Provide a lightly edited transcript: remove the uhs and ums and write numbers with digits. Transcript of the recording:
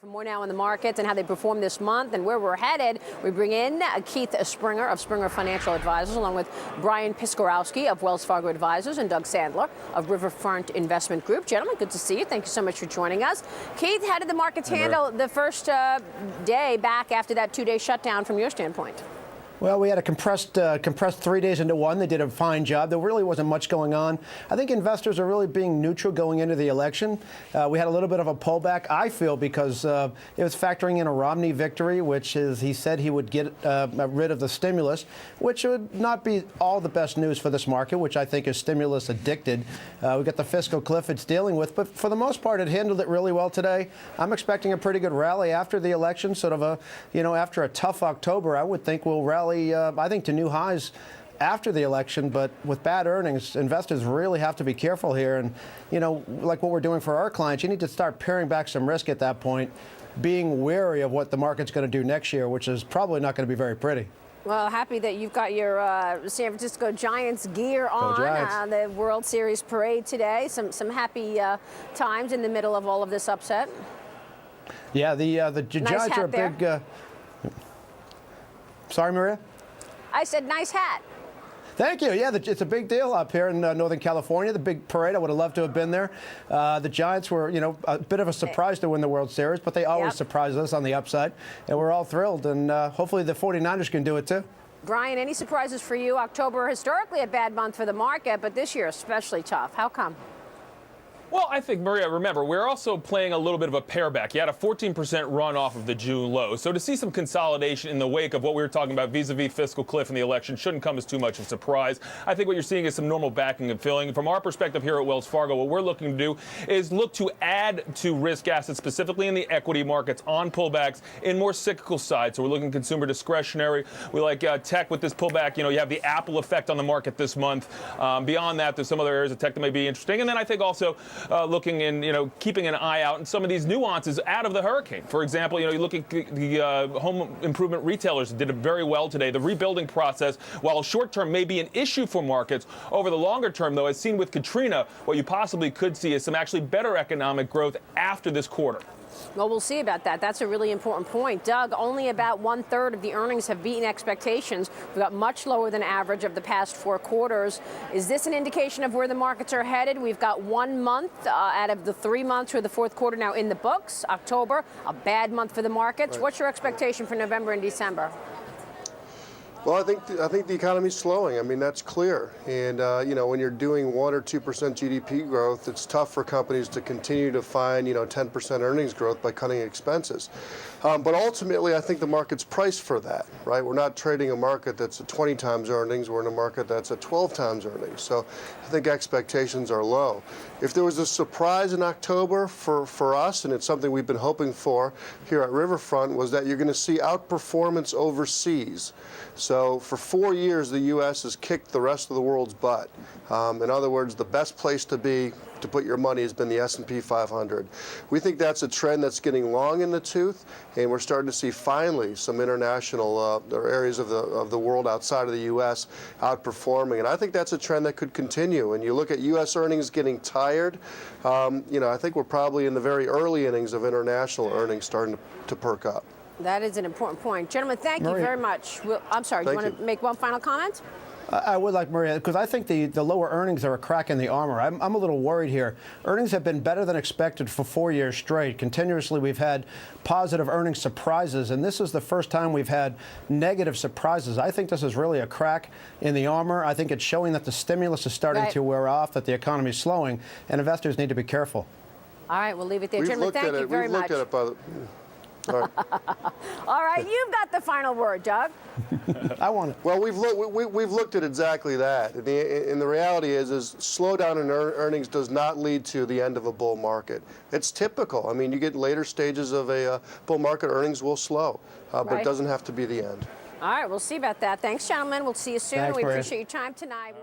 For more now on the markets and how they performed this month and where we're headed, we bring in Keith Springer of Springer Financial Advisors, along with Brian Piskorowski of Wells Fargo Advisors and Doug Sandler of Riverfront Investment Group. Gentlemen, good to see you. Thank you so much for joining us. Keith, how did the markets handle the first day back after that two-day shutdown from your standpoint? Well, we had a compressed 3 days into one. They did a fine job. There really wasn't much going on. I think investors are really being neutral going into the election. We had a little bit of a pullback, I feel, because it was factoring in a Romney victory, which is, he said he would get rid of the stimulus, which would not be all the best news for this market, which I think is stimulus addicted. We got the fiscal cliff it's dealing with, but for the most part, it handled it really well today. I'm expecting a pretty good rally after the election, sort of a, after a tough October. I would think we'll rally, I think, to new highs after the election, but with bad earnings, investors really have to be careful here. And, like what we're doing for our clients, you need to start paring back some risk at that point, being wary of what the market's going to do next year, which is probably not going to be very pretty. Well, happy that you've got your San Francisco Giants gear on. The World Series parade today. Some happy times in the middle of all of this upset. Yeah, the Giants are a big... Sorry, Maria? I said nice hat. Thank you. Yeah, it's a big deal up here in Northern California, the big parade. I would have loved to have been there. The Giants were, a bit of a surprise to win the World Series, but they always surprise us on the upside. And we're all thrilled, and hopefully the 49ers can do it too. Brian, any surprises for you? October, historically a bad month for the market, but this year especially tough. How come? Well, I think, Maria, remember, we're also playing a little bit of a pareback. You had a 14% run off of the June low. So to see some consolidation in the wake of what we were talking about vis-a-vis fiscal cliff in the election shouldn't come as too much of a surprise. I think what you're seeing is some normal backing and filling. From our perspective here at Wells Fargo, what we're looking to do is look to add to risk assets, specifically in the equity markets, on pullbacks in more cyclical side. So we're looking consumer discretionary. We like tech with this pullback. You have the Apple effect on the market this month. Beyond that, there's some other areas of tech that may be interesting. And then I think also looking in, keeping an eye out in some of these nuances out of the hurricane. For example, you look at the home improvement retailers did it very well today. The rebuilding process, while short-term may be an issue for markets, over the longer term, though, as seen with Katrina, what you possibly could see is some actually better economic growth after this quarter. Well, we'll see about that. That's a really important point. Doug, only about 1/3 of the earnings have beaten expectations. We've got much lower than average of the past 4 quarters. Is this an indication of where the markets are headed? We've got 1 month out of the 3 months for the fourth quarter now in the books. October, a bad month for the markets. Right. What's your expectation for November and December? Well, I think the economy's slowing. I mean, that's clear. And when you're doing 1 or 2% GDP growth, it's tough for companies to continue to find 10% earnings growth by cutting expenses. But ultimately, I think the market's priced for that, right? We're not trading a market that's at 20 times earnings. We're in a market that's at 12 times earnings. So I think expectations are low. If there was a surprise in October for us, and it's something we've been hoping for here at Riverfront, was that you're going to see outperformance overseas. So for 4 years, the U.S. has kicked the rest of the world's butt. In other words, the best place to be to put your money has been the S&P 500. We think that's a trend that's getting long in the tooth, and we're starting to see finally some international areas of the world outside of the U.S. outperforming, and I think that's a trend that could continue. And you look at U.S. earnings getting tired, I think we're probably in the very early innings of international earnings starting to perk up. That is an important point. Gentlemen, thank you very much. I'm sorry, do you want to make one final comment? I would like, Maria, because I think the lower earnings are a crack in the armor. I'm a little worried here. Earnings have been better than expected for 4 years straight. Continuously, we've had positive earnings surprises, and this is the first time we've had negative surprises. I think this is really a crack in the armor. I think it's showing that the stimulus is starting to wear off, that the economy is slowing, and investors need to be careful. All right, we'll leave it there. Gentlemen, thank you very much. We've looked at it, all right. All right, you've got the final word, Doug. I want it. Well, we've looked at exactly that. And the reality is slowdown in earnings does not lead to the end of a bull market. It's typical. I mean, you get later stages of a bull market, earnings will slow, but it doesn't have to be the end. All right, we'll see about that. Thanks, gentlemen. We'll see you soon. Thanks, We Maria. appreciate your time tonight.